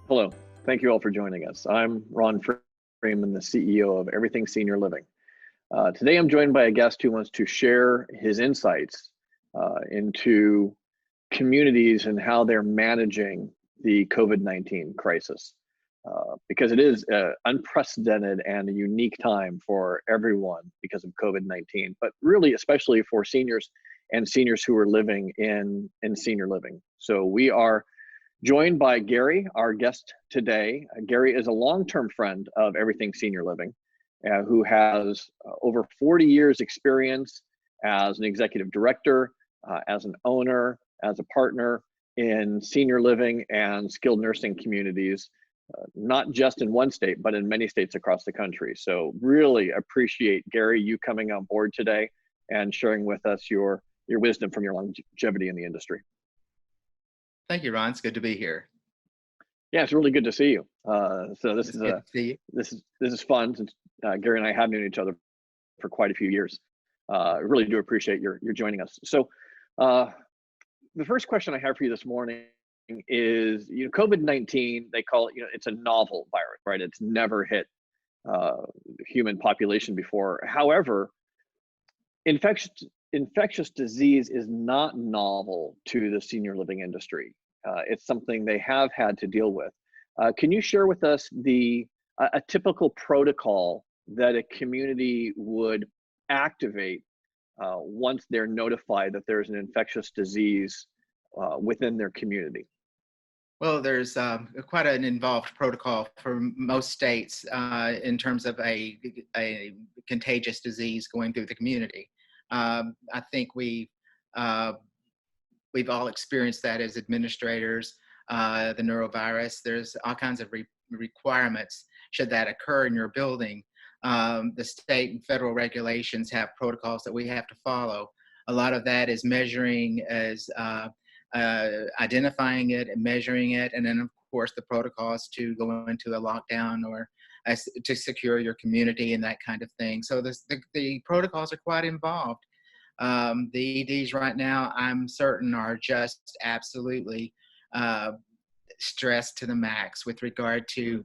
Hello. Thank you all for joining us. I'm Ron Freeman, the CEO of Everything Senior Living. Today I'm joined by a guest who wants to share his insights into communities and how they're managing the COVID-19 crisis. Because it is unprecedented and a unique time for everyone because of COVID-19, but really especially for seniors and seniors who are living in senior living. So we are joined by Gary, our guest today. Gary is a long-term friend of Everything Senior Living, who has over 40 years experience as an executive director, as an owner, as a partner in senior living and skilled nursing communities, not just in one state, but in many states across the country. So really appreciate, Gary, you coming on board today and sharing with us your wisdom from your longevity in the industry. Thank you, Ron. It's good to be here. Yeah, it's really good to see you. So this It's is good to see you. this is fun since Gary and I have known each other for quite a few years. I really do appreciate your joining us. So the first question I have for you this morning is, COVID-19, they call it, it's a novel virus, right? It's never hit human population before. However, infectious disease is not novel to the senior living industry. It's something they have had to deal with. Can you share with us a typical protocol that a community would activate once they're notified that there's an infectious disease within their community? Well, there's quite an involved protocol for most states in terms of a contagious disease going through the community. I think we've all experienced that as administrators. The neurovirus, there's all kinds of requirements should that occur in your building. The state and federal regulations have protocols that we have to follow. A lot of that is measuring as identifying it and measuring it, and then of course the protocols to go into a lockdown or to secure your community and that kind of thing. So the protocols are quite involved. The EDs right now, I'm certain, are just absolutely stressed to the max with regard to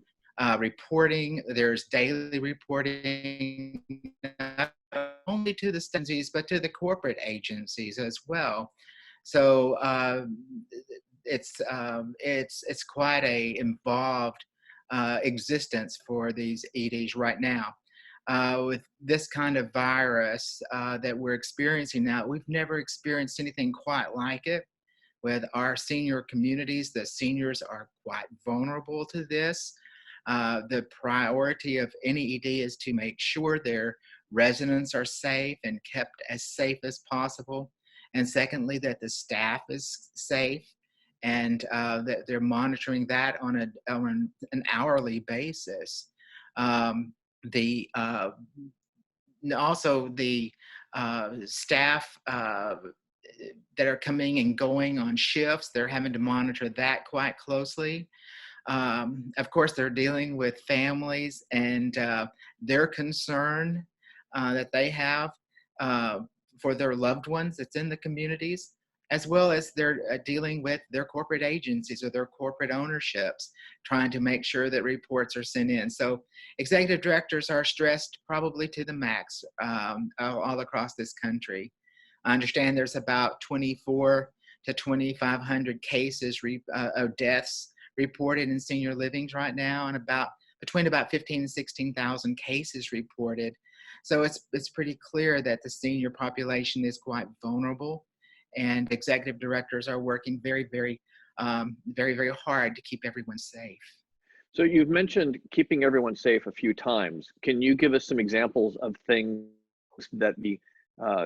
reporting. There's daily reporting, not only to the agencies, but to the corporate agencies as well. So it's quite a involved existence for these EDs right now. With this kind of virus that we're experiencing now, we've never experienced anything quite like it. With our senior communities, the seniors are quite vulnerable to this. The priority of any ED is to make sure their residents are safe and kept as safe as possible. And secondly, that the staff is safe and that they're monitoring that on an hourly basis. The Also the staff that are coming and going on shifts, they're having to monitor that quite closely. Of course, they're dealing with families and their concern that they have for their loved ones that's in the communities, as well as they're dealing with their corporate agencies or their corporate ownerships, trying to make sure that reports are sent in. So executive directors are stressed probably to the max all across this country. I understand there's about 24 to 2,500 cases of deaths reported in senior livings right now, and between about 15 and 16,000 cases reported. So it's pretty clear that the senior population is quite vulnerable, and executive directors are working very, very, very hard to keep everyone safe. So you've mentioned keeping everyone safe a few times. Can you give us some examples of things that the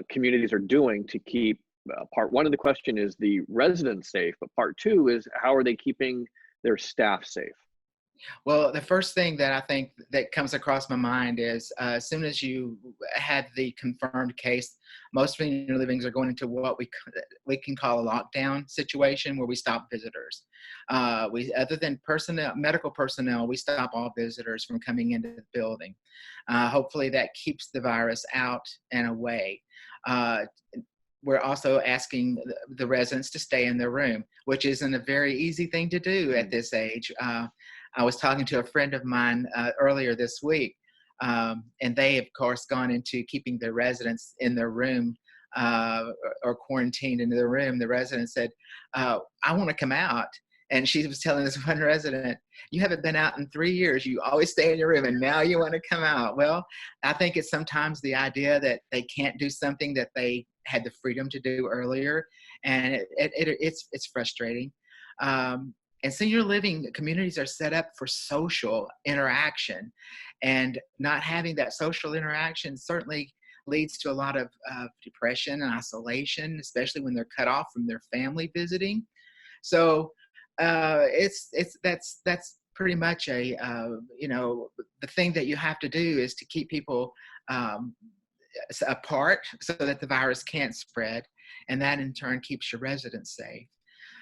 communities are doing to keep, part one of the question is the residents safe, but part two is how are they keeping their staff safe? Well, the first thing that I think that comes across my mind is as soon as you had the confirmed case, most senior livings are going into what we can call a lockdown situation where we stop visitors. Other than medical personnel, we stop all visitors from coming into the building. Hopefully that keeps the virus out and away. we're also asking the residents to stay in their room, which isn't a very easy thing to do at this age. I was talking to a friend of mine earlier this week, and they, of course, gone into keeping their residents in their room or quarantined into their room. The resident said, I want to come out. And she was telling this one resident, you haven't been out in 3 years. You always stay in your room, and now you want to come out. Well, I think it's sometimes the idea that they can't do something that they had the freedom to do earlier, and it's frustrating. And senior living communities are set up for social interaction, and not having that social interaction certainly leads to a lot of depression and isolation, especially when they're cut off from their family visiting. So that's pretty much a the thing that you have to do is to keep people apart so that the virus can't spread, and that in turn keeps your residents safe.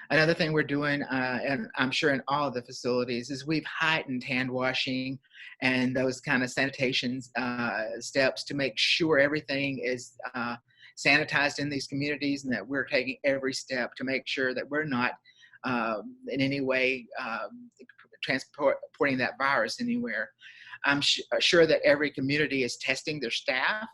Another thing we're doing, and I'm sure in all of the facilities, is we've heightened hand washing and those kind of sanitation steps to make sure everything is sanitized in these communities, and that we're taking every step to make sure that we're not in any way transporting that virus anywhere. I'm sure that every community is testing their staff.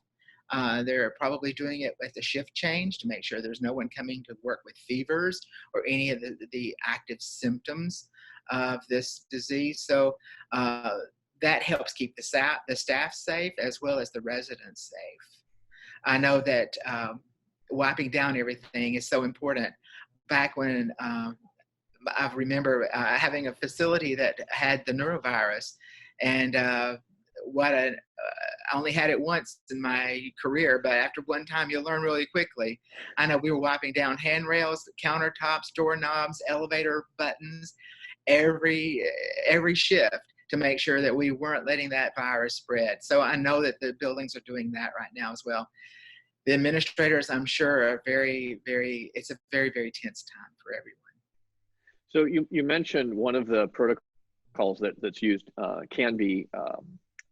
They're probably doing it at the shift change to make sure there's no one coming to work with fevers or any of the active symptoms of this disease. So that helps keep the staff safe as well as the residents safe. I know that wiping down everything is so important. Back when I remember having a facility that had the neurovirus, and I only had it once in my career, but after one time you'll learn really quickly. I know we were wiping down handrails, countertops, doorknobs, elevator buttons, every shift to make sure that we weren't letting that virus spread. So I know that the buildings are doing that right now as well. The administrators, I'm sure, are it's a very, very tense time for everyone. So you mentioned one of the protocols that's used can be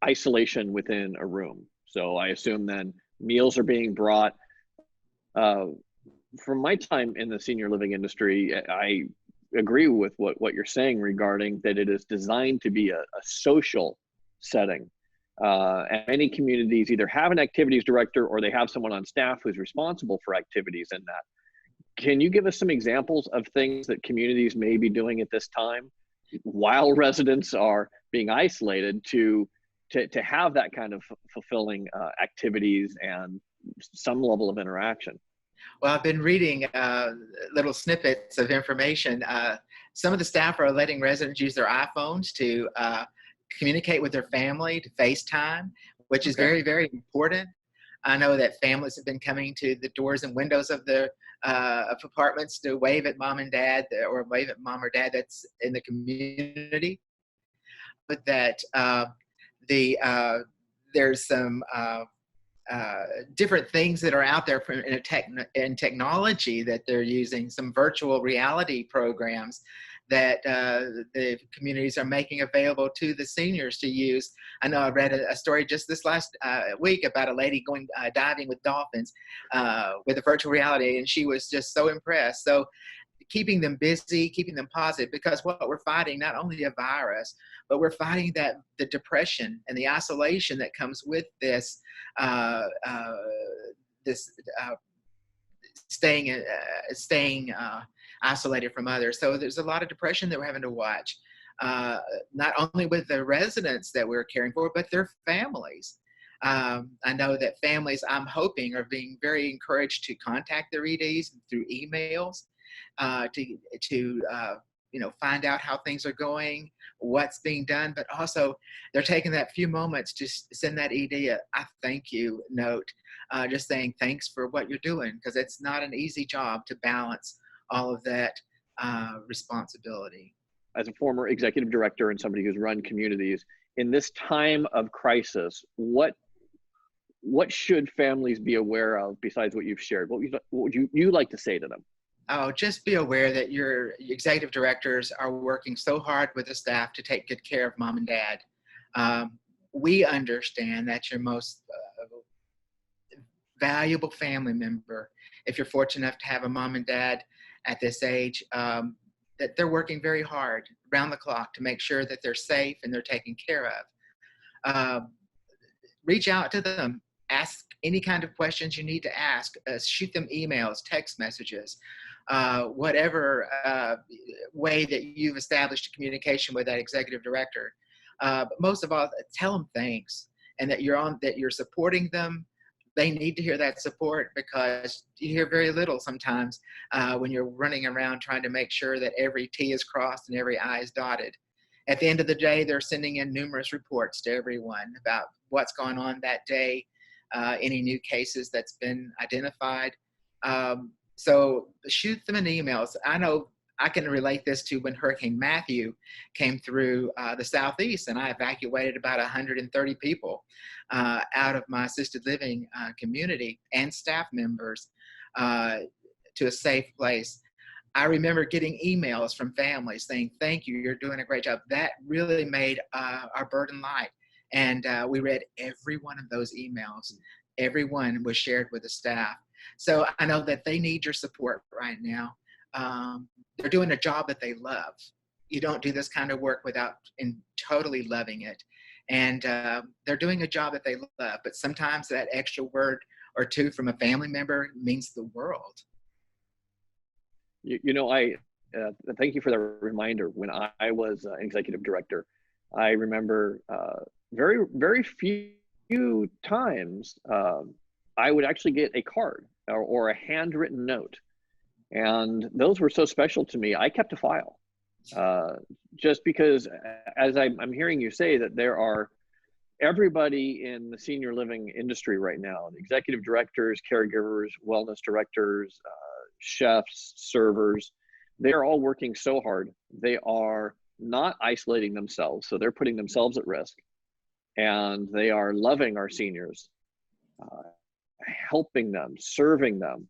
isolation within a room. So I assume then meals are being brought. From my time in the senior living industry, I agree with what you're saying regarding that it is designed to be a social setting. And many communities either have an activities director or they have someone on staff who's responsible for activities in that. Can you give us some examples of things that communities may be doing at this time while residents are being isolated to have that kind of fulfilling activities and some level of interaction? Well, I've been reading little snippets of information. Some of the staff are letting residents use their iPhones to communicate with their family, to FaceTime, which is very, very important. I know that families have been coming to the doors and windows of their of apartments to wave at mom and dad, or wave at mom or dad that's in the community. But that there's some different things that are out there in technology that they're using, some virtual reality programs that the communities are making available to the seniors to use. I know I read a story just this last week about a lady going diving with dolphins with a virtual reality, and she was just so impressed. So keeping them busy, keeping them positive, because what we're fighting, not only a virus, but we're fighting the depression and the isolation that comes with this staying isolated from others. So there's a lot of depression that we're having to watch, not only with the residents that we're caring for, but their families. I know that families, I'm hoping, are being very encouraged to contact their EDs through emails to find out how things are going, what's being done, but also they're taking that few moments to send that ED a thank you note, just saying thanks for what you're doing, because it's not an easy job to balance all of that responsibility. As a former executive director and somebody who's run communities, in this time of crisis, what should families be aware of besides what you've shared? What would you like to say to them? Oh, just be aware that your executive directors are working so hard with the staff to take good care of mom and dad. We understand that your most valuable family member if you're fortunate enough to have a mom and dad at this age, that they're working very hard around the clock to make sure that they're safe and they're taken care of. Reach out to them, ask any kind of questions you need to ask, shoot them emails, text messages, whatever way that you've established a communication with that executive director. But most of all, tell them thanks, and that you're supporting them. They need to hear that support, because you hear very little sometimes when you're running around trying to make sure that every T is crossed and every I is dotted. At the end of the day, they're sending in numerous reports to everyone about what's going on that day, any new cases that's been identified. So shoot them an emails. I know I can relate this to when Hurricane Matthew came through the Southeast, and I evacuated about 130 people out of my assisted living community and staff members to a safe place. I remember getting emails from families saying, "Thank you, you're doing a great job." That really made our burden light. And we read every one of those emails. Every one was shared with the staff. So I know that they need your support right now. They're doing a job that they love. You don't do this kind of work without totally loving it. And they're doing a job that they love. But sometimes that extra word or two from a family member means the world. I thank you for the reminder. When I was an executive director, I remember very, very few times I would actually get a card or a handwritten note. And those were so special to me. I kept a file just because, as I'm hearing you say, that there are everybody in the senior living industry right now, the executive directors, caregivers, wellness directors, chefs, servers, they're all working so hard. They are not isolating themselves, so they're putting themselves at risk, and they are loving our seniors, helping them, serving them,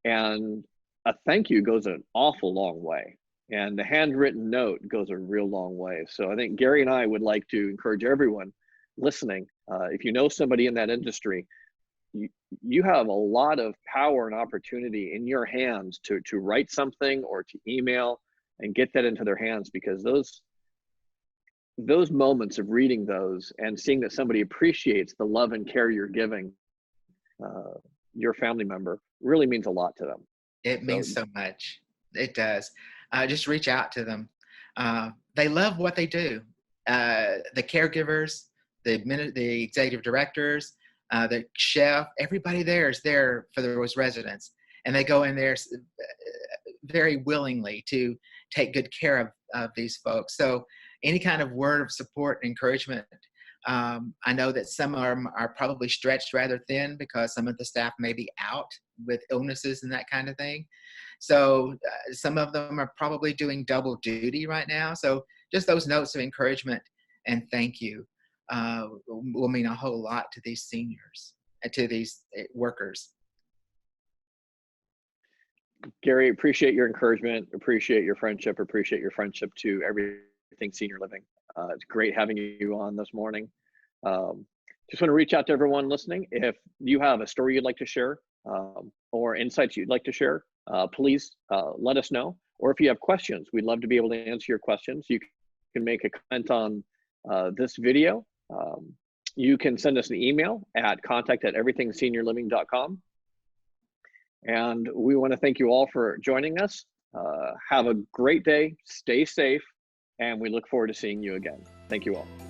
and a thank you goes an awful long way, and the handwritten note goes a real long way. So I think Gary and I would like to encourage everyone listening, if you know somebody in that industry, you have a lot of power and opportunity in your hands to write something or to email and get that into their hands, because those moments of reading those and seeing that somebody appreciates the love and care you're giving your family member really means a lot to them. It means so much. It does. Just reach out to them. They love what they do. The caregivers, the executive directors, the chef, everybody there is there for those residents. And they go in there very willingly to take good care of these folks. So any kind of word of support and encouragement. I know that some of them are probably stretched rather thin because some of the staff may be out with illnesses and that kind of thing. So some of them are probably doing double duty right now. So just those notes of encouragement and thank you will mean a whole lot to these seniors, to these workers. Gary, appreciate your encouragement, appreciate your friendship to Everything Senior Living. It's great having you on this morning. Just want to reach out to everyone listening. If you have a story you'd like to share or insights you'd like to share, please let us know. Or if you have questions, we'd love to be able to answer your questions. You can make a comment on this video. You can send us an email at contact@everythingseniorliving.com. And we want to thank you all for joining us. Have a great day, stay safe, and we look forward to seeing you again. Thank you all.